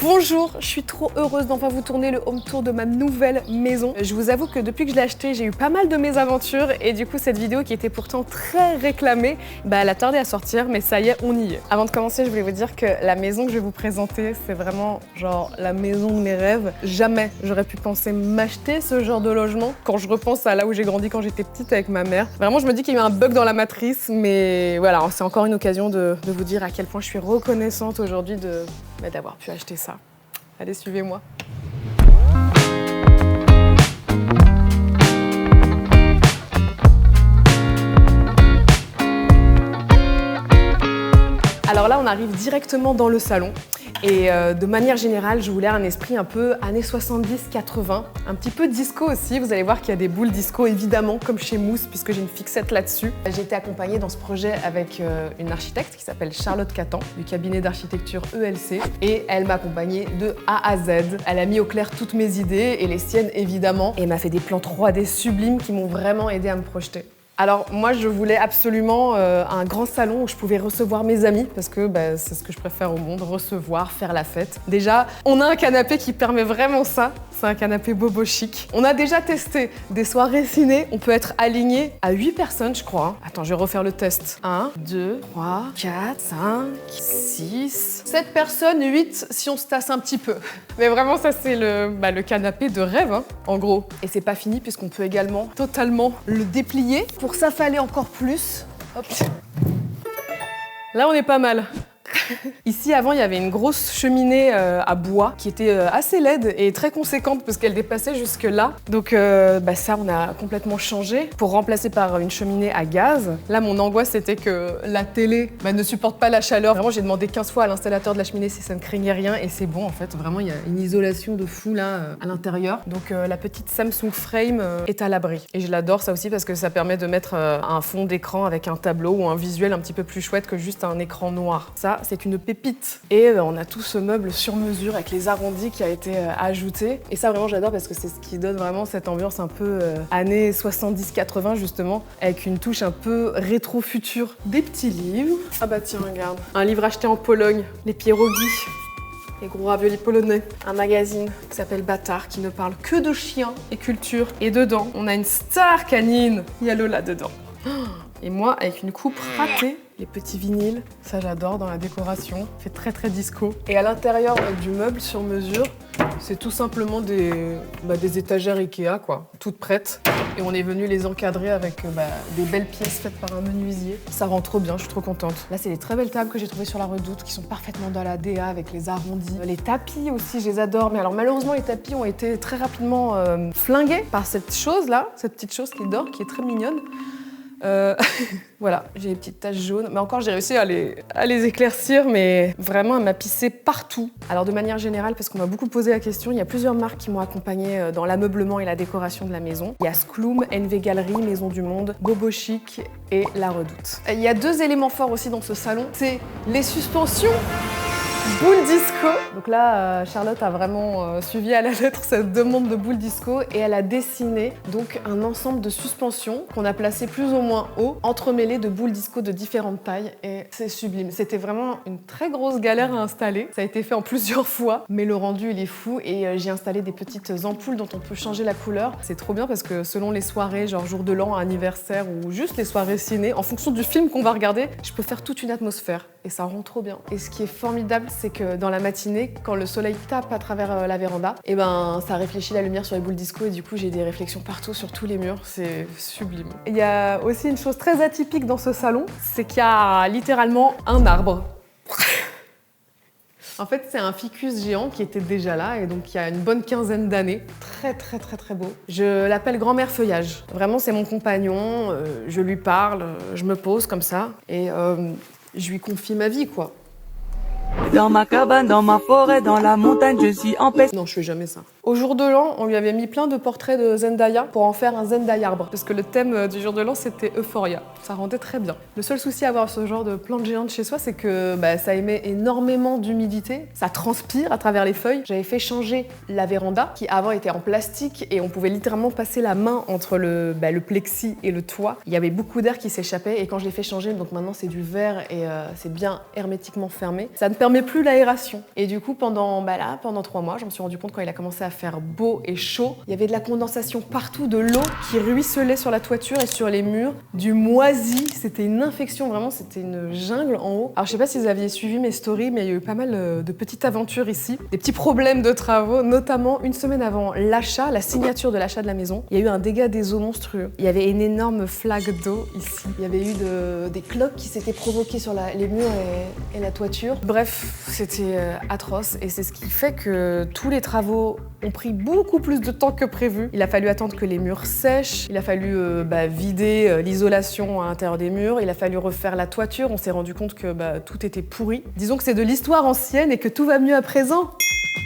Bonjour, je suis trop heureuse d'enfin vous tourner le home tour de ma nouvelle maison. Je vous avoue que depuis que je l'ai acheté, j'ai eu pas mal de mésaventures et du coup cette vidéo qui était pourtant très réclamée, elle a tardé à sortir, mais ça y est, on y est. Avant de commencer, je voulais vous dire que la maison que je vais vous présenter, c'est vraiment genre la maison de mes rêves. Jamais j'aurais pu penser m'acheter ce genre de logement quand je repense à là où j'ai grandi quand j'étais petite avec ma mère. Vraiment, je me dis qu'il y a eu un bug dans la matrice, mais voilà, c'est encore une occasion de vous dire à quel point je suis reconnaissante aujourd'hui d'avoir pu acheter ça. Allez, suivez-moi. Alors là, on arrive directement dans le salon. Et de manière générale, je voulais un esprit un peu années 70-80, un petit peu disco aussi. Vous allez voir qu'il y a des boules disco, évidemment, comme chez Mousse, puisque j'ai une fixette là-dessus. J'ai été accompagnée dans ce projet avec une architecte qui s'appelle Charlotte Catan, du cabinet d'architecture ELC. Et elle m'a accompagnée de A à Z. Elle a mis au clair toutes mes idées, et les siennes, évidemment. Et m'a fait des plans 3D sublimes qui m'ont vraiment aidé à me projeter. Alors moi je voulais absolument un grand salon où je pouvais recevoir mes amis parce que c'est ce que je préfère au monde, recevoir, faire la fête. Déjà, on a un canapé qui permet vraiment ça, c'est un canapé bobo chic. On a déjà testé des soirées ciné, on peut être aligné à 8 personnes je crois. Attends, je vais refaire le test. 1, 2, 3, 4, 5, 6, 7 personnes, 8 si on se tasse un petit peu. Mais vraiment ça c'est le canapé de rêve hein, en gros. Et c'est pas fini puisqu'on peut également totalement le déplier. Pour ça, fallait encore plus. Hop. Là, on est pas mal. Ici, avant, il y avait une grosse cheminée à bois qui était assez laide et très conséquente parce qu'elle dépassait jusque là. Donc ça, on a complètement changé pour remplacer par une cheminée à gaz. Là, mon angoisse, c'était que la télé ne supporte pas la chaleur. Vraiment, j'ai demandé 15 fois à l'installateur de la cheminée si ça ne craignait rien et c'est bon, en fait. Vraiment, il y a une isolation de fou là à l'intérieur. Donc la petite Samsung Frame est à l'abri. Et je l'adore ça aussi parce que ça permet de mettre un fond d'écran avec un tableau ou un visuel un petit peu plus chouette que juste un écran noir. Ça, c'est une pépite. Et on a tout ce meuble sur mesure avec les arrondis qui a été ajouté. Et ça, vraiment, j'adore parce que c'est ce qui donne vraiment cette ambiance un peu années 70-80, justement, avec une touche un peu rétro-future. Des petits livres. Ah bah tiens, regarde. Un livre acheté en Pologne, les pierogi. Les gros raviolis polonais. Un magazine qui s'appelle Bâtard, qui ne parle que de chiens et culture. Et dedans, on a une star canine. Il y a Lola dedans. Et moi, avec une coupe ratée, les petits vinyles, ça j'adore dans la décoration, fait très très disco. Et à l'intérieur du meuble sur mesure, c'est tout simplement des étagères Ikea quoi, toutes prêtes. Et on est venu les encadrer avec des belles pièces faites par un menuisier. Ça rend trop bien, je suis trop contente. Là, c'est des très belles tables que j'ai trouvées sur la Redoute qui sont parfaitement dans la DA avec les arrondis. Les tapis aussi, je les adore. Mais alors malheureusement, les tapis ont été très rapidement flingués par cette chose là, cette petite chose qui dort, qui est très mignonne. Voilà, j'ai des petites taches jaunes, mais encore j'ai réussi à les éclaircir, mais vraiment elle m'a pissé partout. Alors de manière générale, parce qu'on m'a beaucoup posé la question, il y a plusieurs marques qui m'ont accompagnée dans l'ameublement et la décoration de la maison. Il y a Skloom, NV Galerie, Maison du Monde, Bobo Chic et La Redoute. Il y a deux éléments forts aussi dans ce salon, c'est les suspensions. Boule disco. Donc là, Charlotte a vraiment suivi à la lettre cette demande de boule disco et elle a dessiné donc un ensemble de suspensions qu'on a placé plus ou moins haut, entremêlées de boules disco de différentes tailles et c'est sublime. C'était vraiment une très grosse galère à installer. Ça a été fait en plusieurs fois, mais le rendu il est fou et j'ai installé des petites ampoules dont on peut changer la couleur. C'est trop bien parce que selon les soirées, genre jour de l'an, anniversaire ou juste les soirées ciné, en fonction du film qu'on va regarder, je peux faire toute une atmosphère et ça rend trop bien. Et ce qui est formidable, c'est que dans la matinée, quand le soleil tape à travers la véranda, ça réfléchit la lumière sur les boules disco et du coup j'ai des réflexions partout sur tous les murs, c'est sublime. Il y a aussi une chose très atypique dans ce salon, c'est qu'il y a littéralement un arbre. En fait, c'est un ficus géant qui était déjà là et donc il y a une bonne quinzaine d'années. Très très très très beau. Je l'appelle grand-mère feuillage. Vraiment, c'est mon compagnon, je lui parle, je me pose comme ça et je lui confie ma vie quoi. Dans ma cabane, dans ma forêt, dans la montagne, je suis en paix. Non, je fais jamais ça. Au jour de l'an, on lui avait mis plein de portraits de Zendaya pour en faire un Zendaya arbre. Parce que le thème du jour de l'an, c'était Euphoria. Ça rendait très bien. Le seul souci à avoir ce genre de plante géante chez soi, c'est que ça émet énormément d'humidité. Ça transpire à travers les feuilles. J'avais fait changer la véranda, qui avant était en plastique et on pouvait littéralement passer la main entre le plexi et le toit. Il y avait beaucoup d'air qui s'échappait et quand je l'ai fait changer, donc maintenant c'est du verre et c'est bien hermétiquement fermé. Ça ne permet plus l'aération. Et du coup, pendant 3 mois, je me suis rendu compte quand il a commencé à faire beau et chaud, il y avait de la condensation partout, de l'eau qui ruisselait sur la toiture et sur les murs, du moisi, c'était une infection, vraiment, c'était une jungle en haut. Alors je sais pas si vous aviez suivi mes stories, mais il y a eu pas mal de petites aventures ici, des petits problèmes de travaux, notamment une semaine avant l'achat, la signature de l'achat de la maison, il y a eu un dégât des eaux monstrueux. Il y avait une énorme flaque d'eau ici. Il y avait eu des cloques qui s'étaient provoquées sur les murs et la toiture. Bref, c'était atroce et c'est ce qui fait que tous les travaux ont pris beaucoup plus de temps que prévu. Il a fallu attendre que les murs sèchent, il a fallu vider l'isolation à l'intérieur des murs, il a fallu refaire la toiture, on s'est rendu compte que tout était pourri. Disons que c'est de l'histoire ancienne et que tout va mieux à présent.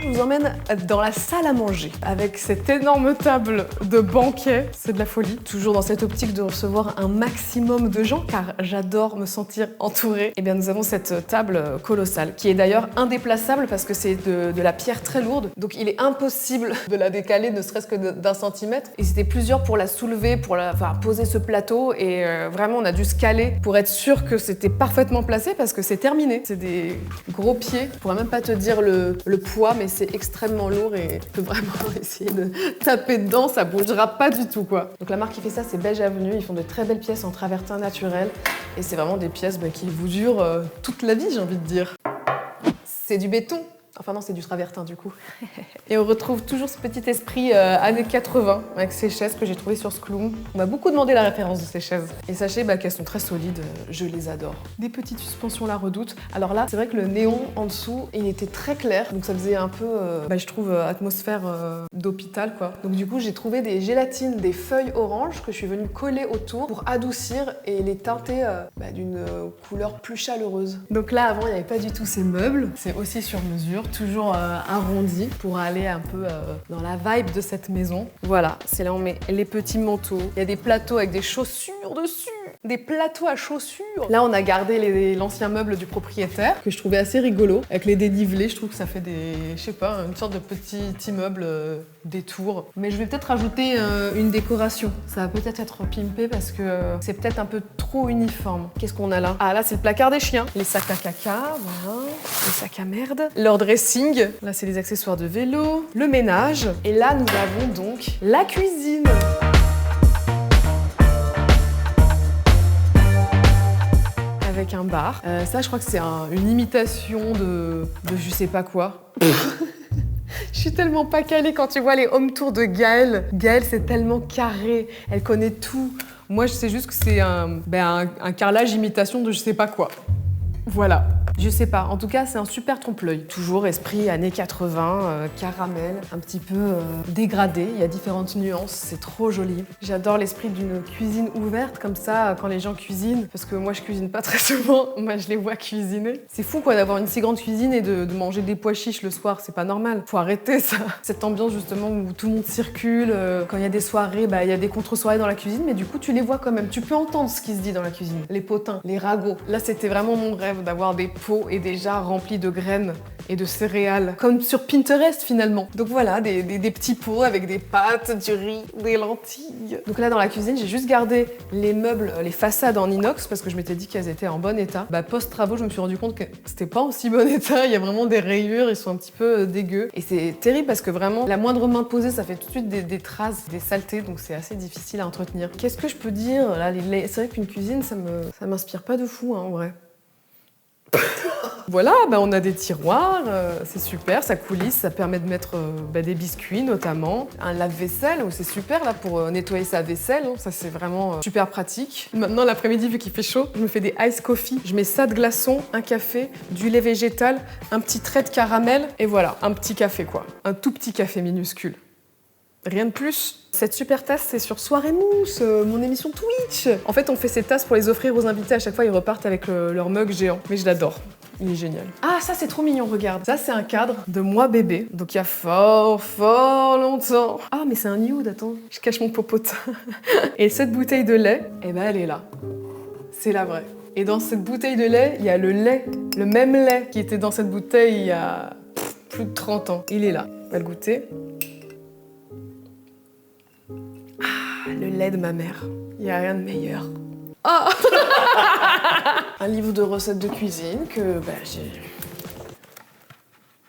Je vous emmène dans la salle à manger avec cette énorme table de banquet, c'est de la folie. Toujours dans cette optique de recevoir un maximum de gens car j'adore me sentir entourée. Et bien nous avons cette table colossale qui est d'ailleurs indéplaçable parce que c'est de la pierre très lourde. Donc il est impossible de la décaler ne serait-ce que d'1 centimètre. Et c'était plusieurs pour la soulever, pour poser ce plateau et vraiment on a dû se caler pour être sûr que c'était parfaitement placé parce que c'est terminé. C'est des gros pieds, je pourrais même pas te dire le poids mais c'est extrêmement lourd et je peux vraiment essayer de taper dedans, ça bougera pas du tout quoi. Donc la marque qui fait ça, c'est Beige Avenue, ils font de très belles pièces en travertin naturel et c'est vraiment des pièces qui vous durent toute la vie, j'ai envie de dire. C'est du béton. Enfin non, c'est du travertin du coup. Et on retrouve toujours ce petit esprit années 80 avec ces chaises que j'ai trouvées sur Skloom. On m'a beaucoup demandé la référence de ces chaises. Et sachez qu'elles sont très solides, je les adore. Des petites suspensions La Redoute. Alors là, c'est vrai que le néon en dessous, il était très clair. Donc ça faisait un peu, je trouve, atmosphère d'hôpital quoi. Donc du coup, j'ai trouvé des gélatines, des feuilles oranges que je suis venue coller autour pour adoucir et les teinter d'une couleur plus chaleureuse. Donc là, avant, il n'y avait pas du tout ces meubles. C'est aussi sur mesure. Toujours arrondi pour aller un peu dans la vibe de cette maison. Voilà, c'est là où on met les petits manteaux. Il y a des plateaux avec des chaussures dessus. Des plateaux à chaussures. Là, on a gardé l'ancien meuble du propriétaire que je trouvais assez rigolo. Avec les dénivelés, je trouve que ça fait une sorte de petit immeuble détour. Mais je vais peut-être rajouter une décoration. Ça va peut-être être pimpé parce que c'est peut-être un peu trop uniforme. Qu'est-ce qu'on a là? Ah là, c'est le placard des chiens. Les sacs à caca, voilà. Les sacs à merde. Leur dressing. Là, c'est les accessoires de vélo. Le ménage. Et là, nous avons donc la cuisine. Avec un bar. Ça, je crois que c'est une imitation de je sais pas quoi. Je suis tellement pas calée quand tu vois les home tours de Gaëlle. Gaëlle, c'est tellement carré. Elle connaît tout. Moi, je sais juste que c'est un carrelage imitation de je sais pas quoi. Voilà. Je sais pas, en tout cas c'est un super trompe-l'œil. Toujours esprit années 80, caramel, un petit peu dégradé, il y a différentes nuances, c'est trop joli. J'adore l'esprit d'une cuisine ouverte comme ça quand les gens cuisinent, parce que moi je cuisine pas très souvent, moi je les vois cuisiner. C'est fou quoi d'avoir une si grande cuisine et de manger des pois chiches le soir, c'est pas normal. Faut arrêter ça. Cette ambiance justement où tout le monde circule, quand il y a des soirées, il y a des contre-soirées dans la cuisine, mais du coup tu les vois quand même, tu peux entendre ce qui se dit dans la cuisine. Les potins, les ragots. Là c'était vraiment mon rêve d'avoir des pots et déjà remplis de graines et de céréales, comme sur Pinterest finalement. Donc voilà, des petits pots avec des pâtes, du riz, des lentilles. Donc là dans la cuisine, j'ai juste gardé les meubles, les façades en inox parce que je m'étais dit qu'elles étaient en bon état. Post-travaux, je me suis rendu compte que c'était pas en si bon état, il y a vraiment des rayures, ils sont un petit peu dégueux. Et c'est terrible parce que vraiment, la moindre main posée, ça fait tout de suite des traces, des saletés, donc c'est assez difficile à entretenir. Qu'est-ce que je peux dire là, c'est vrai qu'une cuisine, ça m'inspire pas de fou en vrai. Voilà, on a des tiroirs, c'est super, ça coulisse, ça permet de mettre des biscuits notamment. Un lave-vaisselle, c'est super là pour nettoyer sa vaisselle, ça c'est vraiment super pratique. Maintenant l'après-midi, vu qu'il fait chaud, je me fais des ice coffee. Je mets ça de glaçons, un café, du lait végétal, un petit trait de caramel et voilà, un petit café quoi. Un tout petit café minuscule. Rien de plus. Cette super tasse, c'est sur Soirée Mousse, mon émission Twitch. En fait, on fait ces tasses pour les offrir aux invités. À chaque fois, ils repartent avec leur mug géant. Mais je l'adore. Il est génial. Ah, ça c'est trop mignon, regarde. Ça c'est un cadre de moi bébé, donc il y a fort longtemps. Ah, mais c'est un nude, attends. Je cache mon popotin. Et cette bouteille de lait, eh ben elle est là. C'est la vraie. Et dans cette bouteille de lait, il y a le lait, le même lait qui était dans cette bouteille il y a plus de 30 ans. Il est là. On va le goûter. Ah, le lait de ma mère. Il n'y a rien de meilleur. Ah. Un livre de recettes de cuisine que j'ai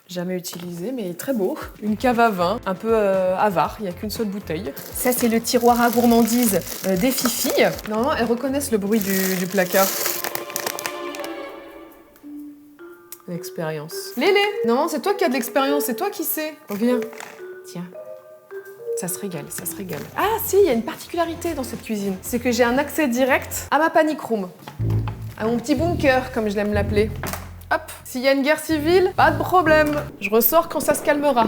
jamais utilisé, mais très beau. Une cave à vin, un peu avare, il n'y a qu'une seule bouteille. Ça, c'est le tiroir à gourmandise des fifilles. Normalement, elles reconnaissent le bruit du placard. L'expérience. Lélé! Non, c'est toi qui as de l'expérience, c'est toi qui sais. Oh, viens. Tiens. Ça se régale, ça se régale. Ah si, il y a une particularité dans cette cuisine. C'est que j'ai un accès direct à ma panic room. À mon petit bunker, comme je l'aime l'appeler. Hop, s'il y a une guerre civile, pas de problème. Je ressors quand ça se calmera.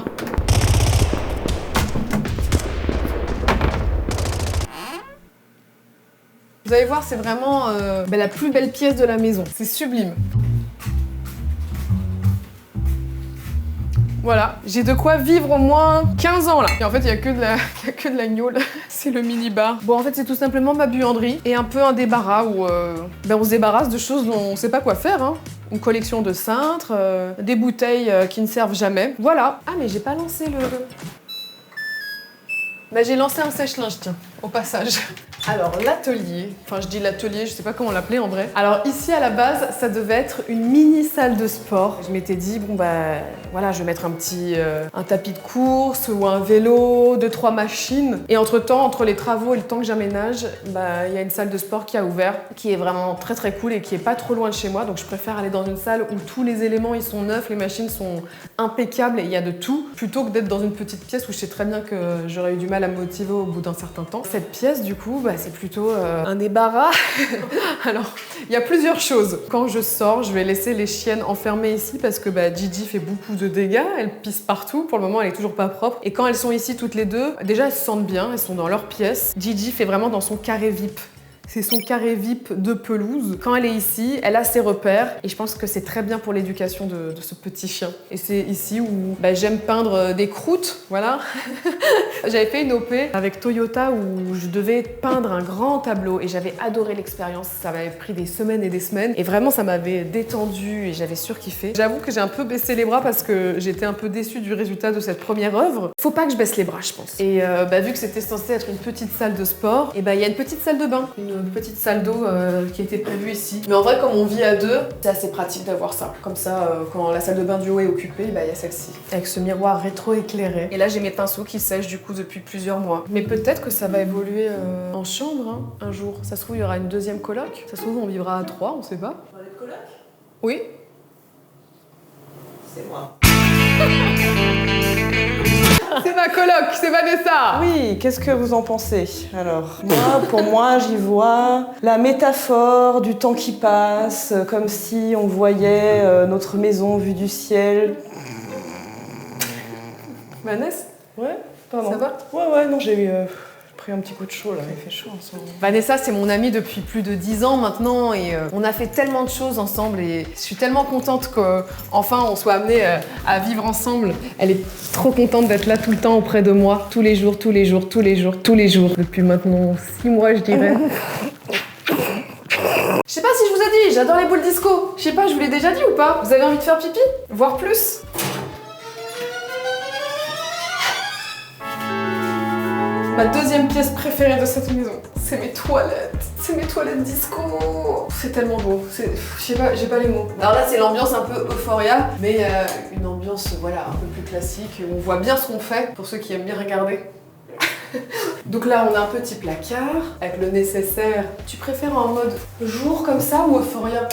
Vous allez voir, c'est vraiment la plus belle pièce de la maison. C'est sublime. Voilà, j'ai de quoi vivre au moins 15 ans là. Et en fait, il n'y a que de la gnôle. C'est le mini-bar. Bon, en fait, c'est tout simplement ma buanderie et un peu un débarras où on se débarrasse de choses dont on ne sait pas quoi faire. Hein. Une collection de cintres, des bouteilles qui ne servent jamais. Voilà. Ah, mais j'ai pas lancé le... j'ai lancé un sèche-linge, tiens, au passage. Alors, l'atelier, enfin je dis l'atelier, je sais pas comment l'appeler en vrai. Alors ici, à la base, ça devait être une mini salle de sport. Je m'étais dit, bon voilà, je vais mettre un tapis de course ou un vélo, 2-3 machines. Et entre-temps, entre les travaux et le temps que j'aménage, il y a une salle de sport qui a ouvert, qui est vraiment très très cool et qui est pas trop loin de chez moi. Donc je préfère aller dans une salle où tous les éléments, ils sont neufs, les machines sont impeccables et il y a de tout, plutôt que d'être dans une petite pièce où je sais très bien que j'aurais eu du mal à me motiver au bout d'un certain temps. Cette pièce, du coup, c'est plutôt un débarras. Alors, il y a plusieurs choses. Quand je sors, je vais laisser les chiennes enfermées ici parce que Gigi fait beaucoup de dégâts. Elle pisse partout. Pour le moment, elle est toujours pas propre. Et quand elles sont ici toutes les deux, déjà, elles se sentent bien. Elles sont dans leur pièce. Gigi fait vraiment dans son carré VIP. C'est son carré VIP de pelouse. Quand elle est ici, elle a ses repères et je pense que c'est très bien pour l'éducation de ce petit chien. Et c'est ici où j'aime peindre des croûtes, voilà. J'avais fait une OP avec Toyota où je devais peindre un grand tableau et j'avais adoré l'expérience. Ça m'avait pris des semaines et des semaines et vraiment ça m'avait détendu et j'avais surkiffé. J'avoue que j'ai un peu baissé les bras parce que j'étais un peu déçue du résultat de cette première œuvre. Faut pas que je baisse les bras, je pense. Et vu que c'était censé être une petite salle de sport, il y a une petite salle de bain. Une petite salle d'eau qui était prévue ici. Mais en vrai, comme on vit à deux, c'est assez pratique d'avoir ça. Comme ça, quand la salle de bain du haut est occupée, il y a celle-ci. Avec ce miroir rétro-éclairé. Et là, j'ai mes pinceaux qui sèchent du coup depuis plusieurs mois. Mais peut-être que ça va évoluer en chambre un jour. Ça se trouve, il y aura une deuxième coloc. Ça se trouve, on vivra à 3, on sait pas. On va être coloc ? Oui. C'est moi. C'est ma coloc, c'est Vanessa. Oui, qu'est-ce que vous en pensez? Alors, pour moi, j'y vois la métaphore du temps qui passe, comme si on voyait notre maison vue du ciel. Vanessa? Ouais, pardon. Ça va? Ouais, non, j'ai pris un petit coup de chaud là, il fait chaud ensemble. Vanessa, c'est mon amie depuis plus de 10 ans maintenant et on a fait tellement de choses ensemble et je suis tellement contente qu'enfin on soit amenés à vivre ensemble. Elle est trop contente d'être là tout le temps auprès de moi, tous les jours, depuis maintenant 6 mois je dirais. Je sais pas si je vous ai dit, j'adore les boules disco. Je sais pas, je vous l'ai déjà dit ou pas? Vous avez envie de faire pipi? Voire plus? Ma deuxième pièce préférée de cette maison, c'est mes toilettes. C'est mes toilettes disco. C'est tellement beau. Je sais pas, j'ai pas les mots. Alors là, c'est l'ambiance un peu euphoria, mais une ambiance un peu plus classique. On voit bien ce qu'on fait pour ceux qui aiment bien regarder. Donc là, on a un petit placard avec le nécessaire. Tu préfères en mode jour comme ça ou euphoria?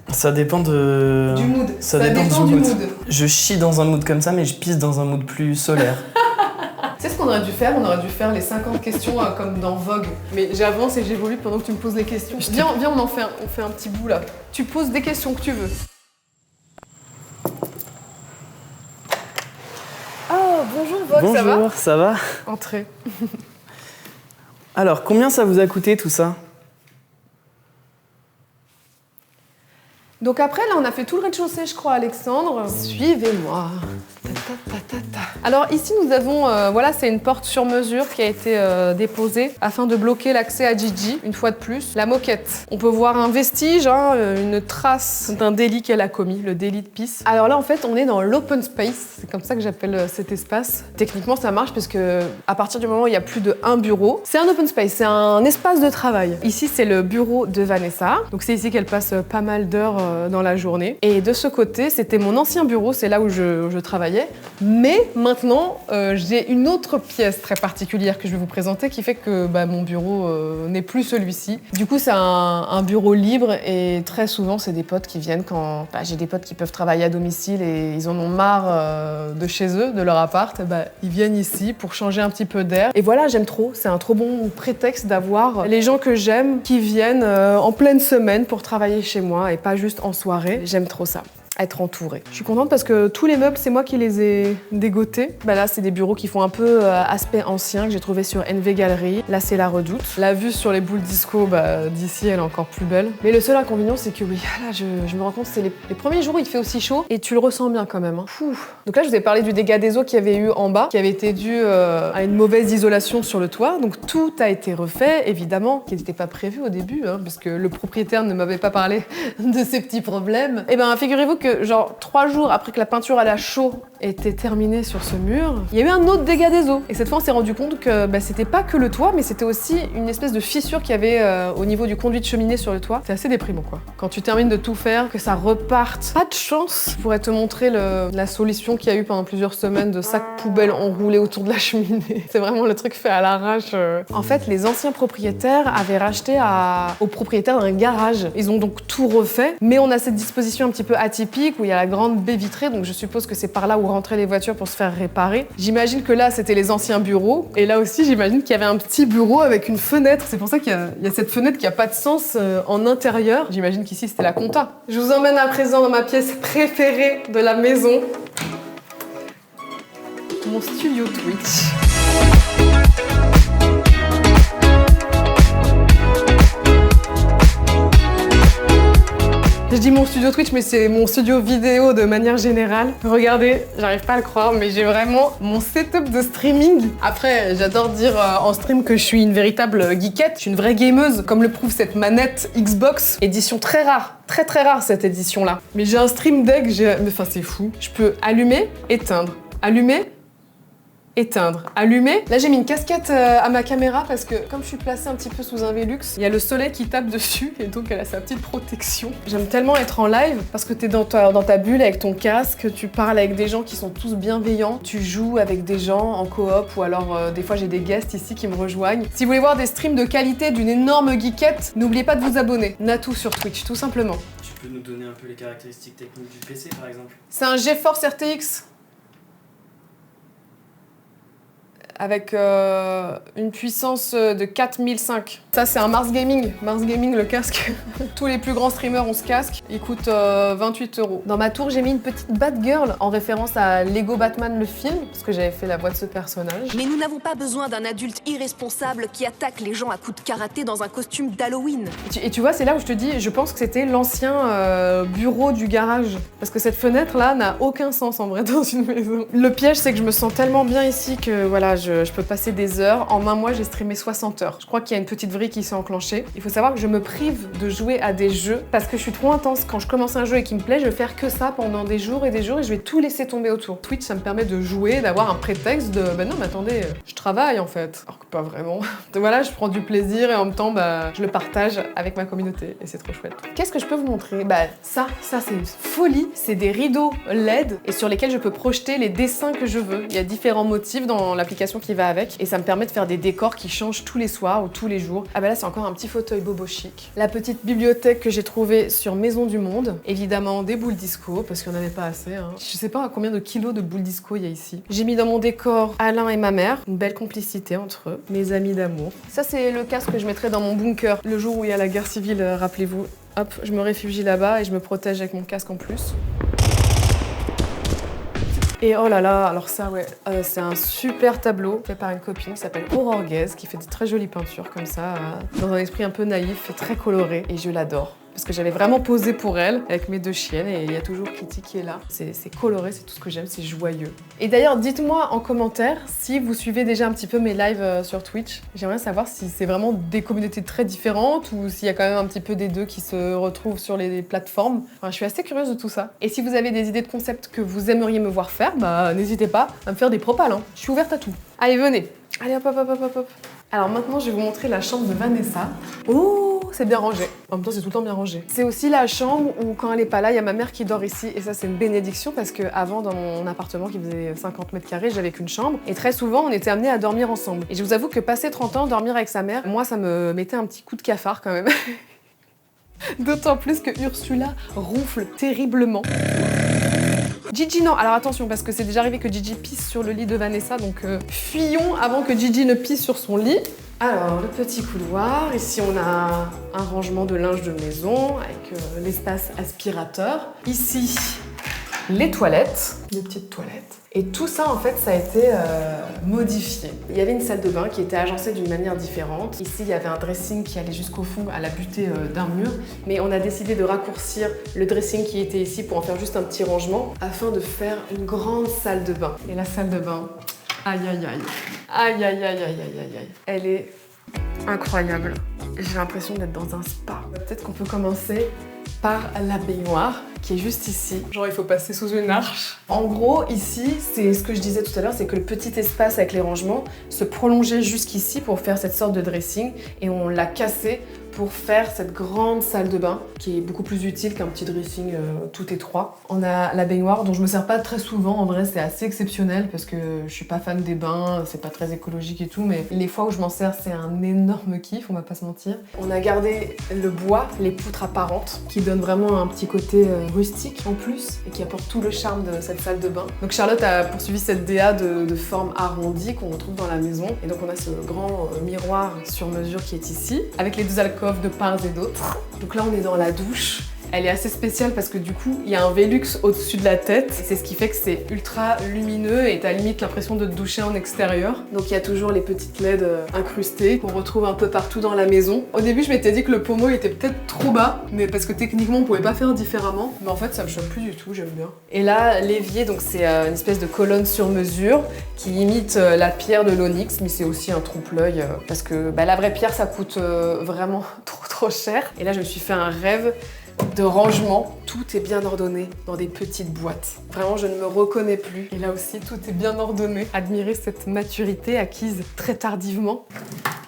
Ça dépend de... Du mood. Ça dépend du mood. Je chie dans un mood comme ça, mais je pisse dans un mood plus solaire. Tu sais ce qu'on aurait dû faire? On aurait dû faire les 50 questions comme dans Vogue. Mais j'avance et j'évolue pendant que tu me poses les questions. Viens, on fait un petit bout là. Tu poses des questions que tu veux. Oh, bonjour Vogue, Bonjour, ça va? ça va? Entrez. Alors, combien ça vous a coûté tout ça? Donc après, là, on a fait tout le rez-de-chaussée, je crois, Alexandre. Suivez-moi. Alors ici, nous avons, voilà, c'est une porte sur mesure qui a été déposée afin de bloquer l'accès à Gigi, une fois de plus. La moquette. On peut voir un vestige, hein, une trace d'un délit qu'elle a commis, le délit de pisse. Alors là, en fait, on est dans l'open space. C'est comme ça que j'appelle cet espace. Techniquement, ça marche parce que à partir du moment où il y a plus d'un bureau, c'est un open space, c'est un espace de travail. Ici, c'est le bureau de Vanessa. Donc c'est ici qu'elle passe pas mal d'heures dans la journée. Et de ce côté, c'était mon ancien bureau, c'est là où je travaillais. Mais maintenant, j'ai une autre pièce très particulière que je vais vous présenter qui fait que mon bureau n'est plus celui-ci. Du coup, c'est un bureau libre et très souvent, c'est des potes qui viennent quand... j'ai des potes qui peuvent travailler à domicile et ils en ont marre de chez eux, de leur appart. Ils viennent ici pour changer un petit peu d'air. Et voilà, j'aime trop. C'est un trop bon prétexte d'avoir les gens que j'aime qui viennent en pleine semaine pour travailler chez moi et pas juste en soirée. J'aime trop ça. Être entourée. Je suis contente parce que tous les meubles, c'est moi qui les ai dégotés. Là, c'est des bureaux qui font un peu aspect ancien que j'ai trouvé sur NV Gallery. Là, c'est la Redoute. La vue sur les boules disco, d'ici, elle est encore plus belle. Mais le seul inconvénient, c'est que oui, là, je me rends compte, c'est les premiers jours où il fait aussi chaud et tu le ressens bien quand même. Hein. Donc là, je vous ai parlé du dégât des eaux qu'il y avait eu en bas, qui avait été dû à une mauvaise isolation sur le toit. Donc tout a été refait, évidemment, qui n'était pas prévu au début, hein, parce que le propriétaire ne m'avait pas parlé de ces petits problèmes. Et figurez-vous que genre 3 jours après que la peinture à la chaux était terminée sur ce mur, il y a eu un autre dégât des eaux. Et cette fois, on s'est rendu compte que c'était pas que le toit, mais c'était aussi une espèce de fissure qu'il y avait au niveau du conduit de cheminée sur le toit. C'est assez déprimant, quoi. Quand tu termines de tout faire, que ça reparte. Pas de chance. Je pourrais te montrer la solution qu'il y a eu pendant plusieurs semaines de sacs poubelles enroulés autour de la cheminée. C'est vraiment le truc fait à l'arrache. En fait, les anciens propriétaires avaient racheté aux propriétaires d'un garage. Ils ont donc tout refait, mais on a cette disposition un petit peu atypique où il y a la grande baie vitrée, donc je suppose que c'est par là où rentraient les voitures pour se faire réparer. J'imagine que là, c'était les anciens bureaux, et là aussi, j'imagine qu'il y avait un petit bureau avec une fenêtre. C'est pour ça qu'il y a cette fenêtre qui n'a pas de sens en intérieur. J'imagine qu'ici, c'était la compta. Je vous emmène à présent dans ma pièce préférée de la maison, mon studio Twitch. Je dis mon studio Twitch, mais c'est mon studio vidéo de manière générale. Regardez, j'arrive pas à le croire, mais j'ai vraiment mon setup de streaming. Après, j'adore dire en stream que je suis une véritable geekette. Je suis une vraie gameuse, comme le prouve cette manette Xbox. Édition très rare, très très rare cette édition-là. Mais j'ai un stream deck, c'est fou. Je peux allumer, éteindre, allumer, éteindre, allumer. Là, j'ai mis une casquette à ma caméra parce que comme je suis placée un petit peu sous un Velux, il y a le soleil qui tape dessus et donc elle a sa petite protection. J'aime tellement être en live parce que t'es dans ta bulle avec ton casque, tu parles avec des gens qui sont tous bienveillants, tu joues avec des gens en coop ou alors des fois j'ai des guests ici qui me rejoignent. Si vous voulez voir des streams de qualité d'une énorme geekette, n'oubliez pas de vous abonner. Natou sur Twitch, tout simplement. Tu peux nous donner un peu les caractéristiques techniques du PC par exemple? C'est un GeForce RTX avec une puissance de 4005. Ça, c'est un Mars Gaming. Mars Gaming, le casque. Tous les plus grands streamers ont ce casque. Il coûte 28 €. Dans ma tour, j'ai mis une petite Batgirl en référence à Lego Batman, le film, parce que j'avais fait la voix de ce personnage. Mais nous n'avons pas besoin d'un adulte irresponsable qui attaque les gens à coups de karaté dans un costume d'Halloween. Et tu vois, c'est là où je te dis, je pense que c'était l'ancien bureau du garage. Parce que cette fenêtre-là n'a aucun sens en vrai dans une maison. Le piège, c'est que je me sens tellement bien ici que voilà, je peux passer des heures. En un mois, j'ai streamé 60 heures. Je crois qu'il y a une petite vrille qui s'est enclenchée. Il faut savoir que je me prive de jouer à des jeux parce que je suis trop intense. Quand je commence un jeu et qu'il me plaît, je vais faire que ça pendant des jours et je vais tout laisser tomber autour. Twitch, ça me permet de jouer, d'avoir un prétexte de non, mais attendez, je travaille en fait. Alors que pas vraiment. Donc voilà, je prends du plaisir et en même temps, je le partage avec ma communauté et c'est trop chouette. Qu'est-ce que je peux vous montrer? Ça c'est une folie. C'est des rideaux LED et sur lesquels je peux projeter les dessins que je veux. Il y a différents motifs dans l'application qui va avec et ça me permet de faire des décors qui changent tous les soirs ou tous les jours. Ah là c'est encore un petit fauteuil bobo chic. La petite bibliothèque que j'ai trouvée sur Maison du Monde. Évidemment des boules disco parce qu'il n'y en avait pas assez. Hein. Je sais pas combien de kilos de boules disco il y a ici. J'ai mis dans mon décor Alain et ma mère. Une belle complicité entre eux. Mes amis d'amour. Ça c'est le casque que je mettrai dans mon bunker le jour où il y a la guerre civile, rappelez-vous. Hop, je me réfugie là-bas et je me protège avec mon casque en plus. Et oh là là, alors ça ouais, c'est un super tableau fait par une copine qui s'appelle Aurore Guez, qui fait de très jolies peintures comme ça, dans un esprit un peu naïf et très coloré, et je l'adore. parce que j'avais vraiment posé pour elle avec mes 2 chiennes et il y a toujours Kitty qui est là. C'est coloré, c'est tout ce que j'aime, c'est joyeux. Et d'ailleurs, dites-moi en commentaire si vous suivez déjà un petit peu mes lives sur Twitch. J'aimerais savoir si c'est vraiment des communautés très différentes ou s'il y a quand même un petit peu des deux qui se retrouvent sur les plateformes. Enfin, je suis assez curieuse de tout ça. Et si vous avez des idées de concepts que vous aimeriez me voir faire, bah n'hésitez pas à me faire des propals, hein. Je suis ouverte à tout. Allez, venez. Allez, hop, hop, hop, hop, hop. Alors maintenant, je vais vous montrer la chambre de Vanessa. Oh, c'est bien rangé. En même temps, c'est tout le temps bien rangé. C'est aussi la chambre où, quand elle est pas là, il y a ma mère qui dort ici. Et ça, c'est une bénédiction parce qu'avant, dans mon appartement qui faisait 50 mètres carrés, j'avais qu'une chambre. Et très souvent, on était amenés à dormir ensemble. Et je vous avoue que passer 30 ans, dormir avec sa mère, moi, ça me mettait un petit coup de cafard quand même. D'autant plus que Ursula ronfle terriblement. Gigi, non, alors attention, parce que c'est déjà arrivé que Gigi pisse sur le lit de Vanessa, donc fuyons avant que Gigi ne pisse sur son lit. Alors, le petit couloir, ici on a un rangement de linge de maison avec l'espace aspirateur. Ici, les toilettes, les petites toilettes. Et tout ça, en fait, ça a été modifié. Il y avait une salle de bain qui était agencée d'une manière différente. Ici, il y avait un dressing qui allait jusqu'au fond, à la butée d'un mur. Mais on a décidé de raccourcir le dressing qui était ici pour en faire juste un petit rangement afin de faire une grande salle de bain. Et la salle de bain, aïe, aïe, aïe. Aïe, aïe, aïe, aïe, aïe, aïe, aïe. Elle est incroyable. J'ai l'impression d'être dans un spa. Peut-être qu'on peut commencer par la baignoire qui est juste ici. Genre, il faut passer sous une arche. En gros, ici, c'est ce que je disais tout à l'heure, c'est que le petit espace avec les rangements se prolongeait jusqu'ici pour faire cette sorte de dressing et on l'a cassé pour faire cette grande salle de bain qui est beaucoup plus utile qu'un petit dressing tout étroit. On a la baignoire dont je me sers pas très souvent, en vrai c'est assez exceptionnel parce que je suis pas fan des bains, c'est pas très écologique et tout, mais les fois où je m'en sers c'est un énorme kiff, on va pas se mentir. On a gardé le bois, les poutres apparentes qui donnent vraiment un petit côté rustique en plus et qui apporte tout le charme de cette salle de bain. Donc Charlotte a poursuivi cette DA de forme arrondie qu'on retrouve dans la maison et donc on a ce grand miroir sur mesure qui est ici avec les 2 alcôves de part et d'autre. Donc là on est dans la douche. Elle est assez spéciale parce que du coup, il y a un Velux au-dessus de la tête. C'est ce qui fait que c'est ultra lumineux et t'as limite l'impression de te doucher en extérieur. Donc il y a toujours les petites LED incrustées qu'on retrouve un peu partout dans la maison. Au début, je m'étais dit que le pommeau était peut-être trop bas, mais parce que techniquement, on pouvait pas faire différemment. Mais en fait, ça me choque plus du tout, j'aime bien. Et là, l'évier, donc c'est une espèce de colonne sur mesure qui imite la pierre de l'onyx, mais c'est aussi un trompe-l'œil parce que la vraie pierre, ça coûte vraiment trop cher. Et là, je me suis fait un rêve de rangement. Tout est bien ordonné dans des petites boîtes. Vraiment, je ne me reconnais plus. Et là aussi, tout est bien ordonné. Admirez cette maturité acquise très tardivement.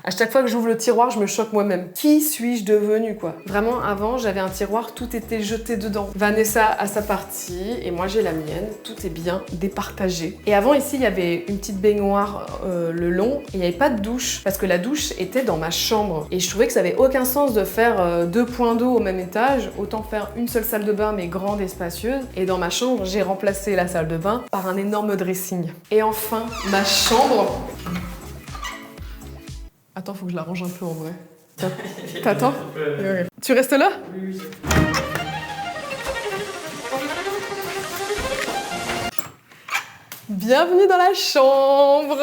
À chaque fois que j'ouvre le tiroir, je me choque moi-même. Qui suis-je devenue, quoi? Vraiment, avant, j'avais un tiroir, tout était jeté dedans. Vanessa a sa partie et moi, j'ai la mienne. Tout est bien départagé. Et avant, ici, il y avait une petite baignoire le long et il n'y avait pas de douche parce que la douche était dans ma chambre. Et je trouvais que ça avait aucun sens de faire 2 points d'eau au même étage. Autant faire une seule salle de bain, mais grande et spacieuse. Et dans ma chambre, j'ai remplacé la salle de bain par un énorme dressing. Et enfin, ma chambre... Attends, faut que je la range un peu en vrai. T'attends? Okay. Tu restes là? Oui. Bienvenue dans la chambre!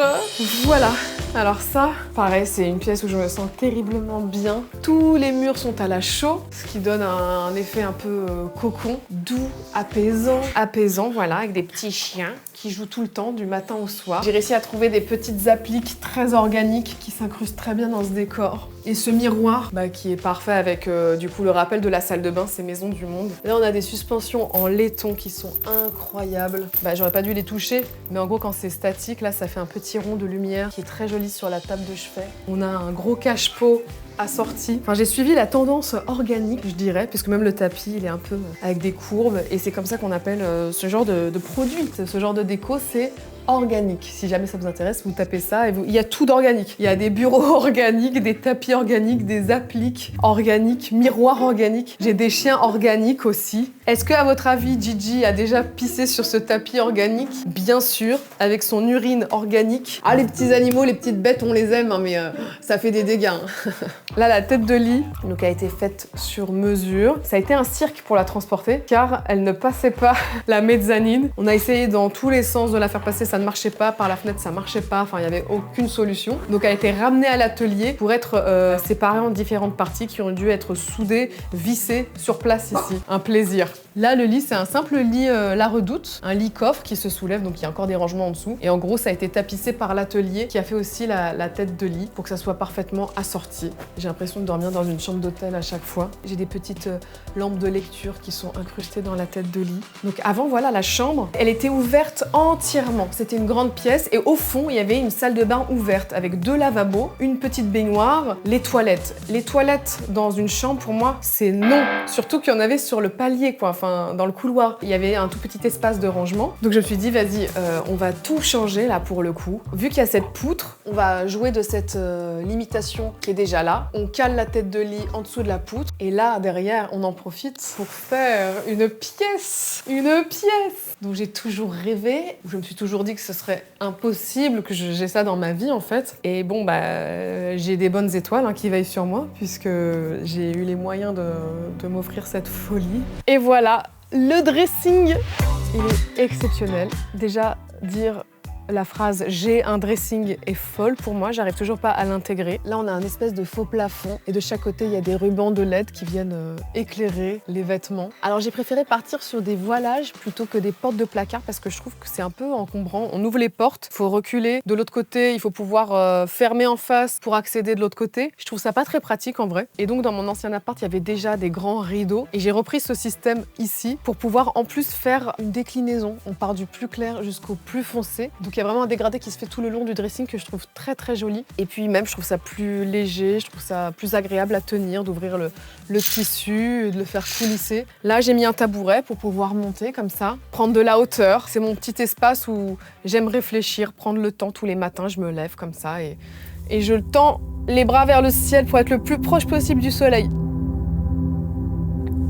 Voilà. Alors ça, pareil, c'est une pièce où je me sens terriblement bien. Tous les murs sont à la chaux, ce qui donne un effet un peu cocon, doux, apaisant, voilà, avec des petits chiens qui jouent tout le temps, du matin au soir. J'ai réussi à trouver des petites appliques très organiques qui s'incrustent très bien dans ce décor. Et ce miroir, qui est parfait avec du coup le rappel de la salle de bain, c'est Maison du Monde. Là, on a des suspensions en laiton qui sont incroyables. J'aurais pas dû les toucher, mais en gros, quand c'est statique, là, ça fait un petit rond de lumière qui est très joli sur la table de chevet. On a un gros cache-pot assorti. Enfin, j'ai suivi la tendance organique, je dirais, puisque même le tapis, il est un peu avec des courbes. Et c'est comme ça qu'on appelle ce genre de produit. Ce genre de déco, c'est organique. Si jamais ça vous intéresse, vous tapez ça et il y a tout d'organique. Il y a des bureaux organiques, des tapis organiques, des appliques organiques, miroirs organiques. J'ai des chiens organiques aussi. Est-ce que, à votre avis, Gigi a déjà pissé sur ce tapis organique? Bien sûr, avec son urine organique. Ah, les petits animaux, les petites bêtes, on les aime, hein, mais ça fait des dégâts. Hein. Là, la tête de lit, donc, a été faite sur mesure. Ça a été un cirque pour la transporter, car elle ne passait pas la mezzanine. On a essayé dans tous les sens de la faire passer ça ne marchait pas, par la fenêtre ça marchait pas, enfin il n'y avait aucune solution. Donc elle a été ramenée à l'atelier pour être séparée en différentes parties qui ont dû être soudées, vissées sur place ici. Un plaisir. Là, le lit, c'est un simple lit La Redoute, un lit coffre qui se soulève, donc il y a encore des rangements en dessous. Et en gros, ça a été tapissé par l'atelier qui a fait aussi la tête de lit pour que ça soit parfaitement assorti. J'ai l'impression de dormir dans une chambre d'hôtel à chaque fois. J'ai des petites lampes de lecture qui sont incrustées dans la tête de lit. Donc avant, voilà, la chambre, elle était ouverte entièrement. C'était une grande pièce et au fond, il y avait une salle de bain ouverte avec 2 lavabos, une petite baignoire, les toilettes. Les toilettes dans une chambre, pour moi, c'est non. Surtout qu'il y en avait sur le palier, quoi. Enfin, dans le couloir, il y avait un tout petit espace de rangement. Donc je me suis dit, vas-y, on va tout changer là pour le coup. Vu qu'il y a cette poutre, on va jouer de cette limitation qui est déjà là. On cale la tête de lit en dessous de la poutre. Et là, derrière, on en profite pour faire une pièce. Une pièce. Donc j'ai toujours rêvé. Je me suis toujours dit que ce serait impossible que j'ai ça dans ma vie en fait. Et bon, bah, j'ai des bonnes étoiles qui veillent sur moi puisque j'ai eu les moyens de m'offrir cette folie. Et voilà, le dressing, il est exceptionnel. Déjà, dire la phrase « j'ai un dressing » est folle pour moi, j'arrive toujours pas à l'intégrer. Là, on a un espèce de faux plafond et de chaque côté, il y a des rubans de LED qui viennent éclairer les vêtements. Alors, j'ai préféré partir sur des voilages plutôt que des portes de placard parce que je trouve que c'est un peu encombrant. On ouvre les portes, il faut reculer. De l'autre côté, il faut pouvoir fermer en face pour accéder de l'autre côté. Je trouve ça pas très pratique en vrai. Et donc, dans mon ancien appart, il y avait déjà des grands rideaux et j'ai repris ce système ici pour pouvoir en plus faire une déclinaison. On part du plus clair jusqu'au plus foncé. Donc, il y a vraiment un dégradé qui se fait tout le long du dressing que je trouve très très joli. Et puis même, je trouve ça plus léger, je trouve ça plus agréable à tenir, d'ouvrir le tissu, de le faire coulisser. Là, j'ai mis un tabouret pour pouvoir monter comme ça, prendre de la hauteur. C'est mon petit espace où j'aime réfléchir, prendre le temps tous les matins. Je me lève comme ça et je tends les bras vers le ciel pour être le plus proche possible du soleil.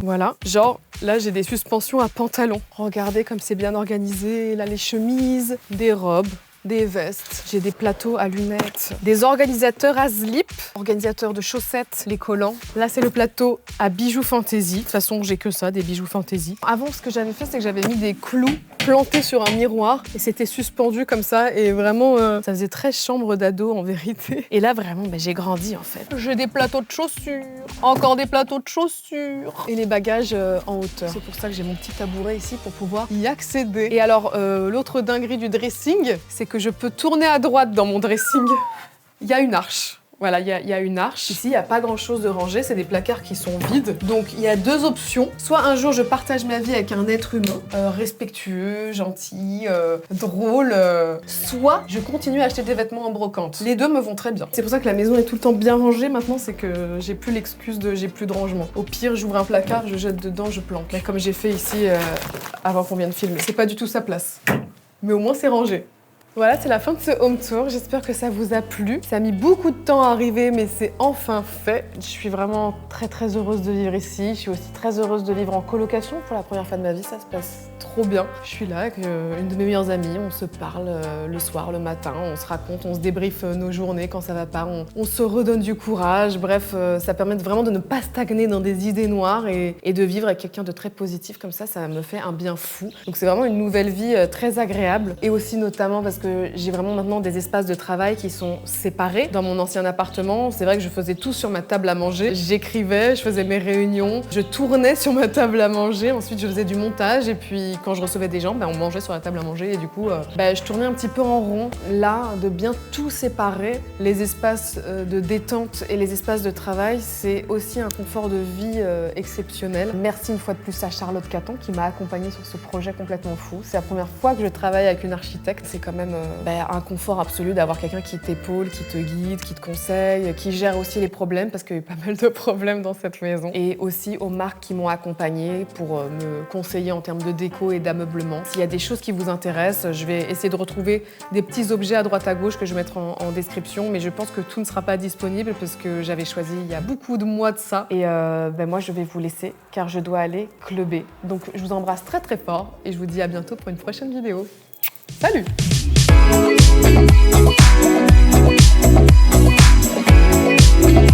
Voilà, genre là j'ai des suspensions à pantalon. Regardez comme c'est bien organisé, là les chemises, des robes, des vestes, j'ai des plateaux à lunettes, des organisateurs à slip, organisateurs de chaussettes, les collants. Là c'est le plateau à bijoux fantaisie. De toute façon j'ai que ça, des bijoux fantaisie. Avant ce que j'avais fait c'est que j'avais mis des clous plantés sur un miroir et c'était suspendu comme ça et vraiment ça faisait très chambre d'ado en vérité. Et là vraiment j'ai grandi en fait. J'ai des plateaux de chaussures, encore des plateaux de chaussures et les bagages en hauteur. C'est pour ça que j'ai mon petit tabouret ici pour pouvoir y accéder. Et alors l'autre dinguerie du dressing, c'est que je peux tourner à droite dans mon dressing. Il y a une arche. Voilà, il y a une arche. Ici, il n'y a pas grand-chose de rangé, c'est des placards qui sont vides. Donc, il y a 2 options. Soit un jour, je partage ma vie avec un être humain, respectueux, gentil, drôle. Soit je continue à acheter des vêtements en brocante. Les 2 me vont très bien. C'est pour ça que la maison est tout le temps bien rangée. Maintenant, c'est que j'ai plus l'excuse de j'ai plus de rangement. Au pire, j'ouvre un placard, je jette dedans, je planque. Mais comme j'ai fait ici avant qu'on vienne filmer. C'est pas du tout sa place. Mais au moins, c'est rangé. Voilà, c'est la fin de ce home tour. J'espère que ça vous a plu. Ça a mis beaucoup de temps à arriver, mais c'est enfin fait. Je suis vraiment très très heureuse de vivre ici. Je suis aussi très heureuse de vivre en colocation pour la première fois de ma vie. Ça se passe trop bien. Je suis là avec une de mes meilleures amies. On se parle le soir, le matin. On se raconte, on se débriefe nos journées quand ça va pas. On se redonne du courage. Bref, ça permet vraiment de ne pas stagner dans des idées noires et de vivre avec quelqu'un de très positif comme ça. Ça me fait un bien fou. Donc c'est vraiment une nouvelle vie très agréable. Et aussi notamment parce que j'ai vraiment maintenant des espaces de travail qui sont séparés. Dans mon ancien appartement, c'est vrai que je faisais tout sur ma table à manger. J'écrivais, je faisais mes réunions, je tournais sur ma table à manger. Ensuite, je faisais du montage et puis quand je recevais des gens, on mangeait sur la table à manger et du coup, je tournais un petit peu en rond. Là, de bien tout séparer, les espaces de détente et les espaces de travail, c'est aussi un confort de vie exceptionnel. Merci une fois de plus à Charlotte Caton qui m'a accompagnée sur ce projet complètement fou. C'est la première fois que je travaille avec une architecte. C'est quand même un confort absolu d'avoir quelqu'un qui t'épaule, qui te guide, qui te conseille, qui gère aussi les problèmes parce qu'il y a eu pas mal de problèmes dans cette maison. Et aussi aux marques qui m'ont accompagnée pour me conseiller en termes de déco et d'ameublement. S'il y a des choses qui vous intéressent, je vais essayer de retrouver des petits objets à droite à gauche que je vais mettre en description, mais je pense que tout ne sera pas disponible parce que j'avais choisi il y a beaucoup de mois de ça. Et moi, je vais vous laisser car je dois aller clubber. Donc, je vous embrasse très très fort et je vous dis à bientôt pour une prochaine vidéo. Salut! We'll be right back.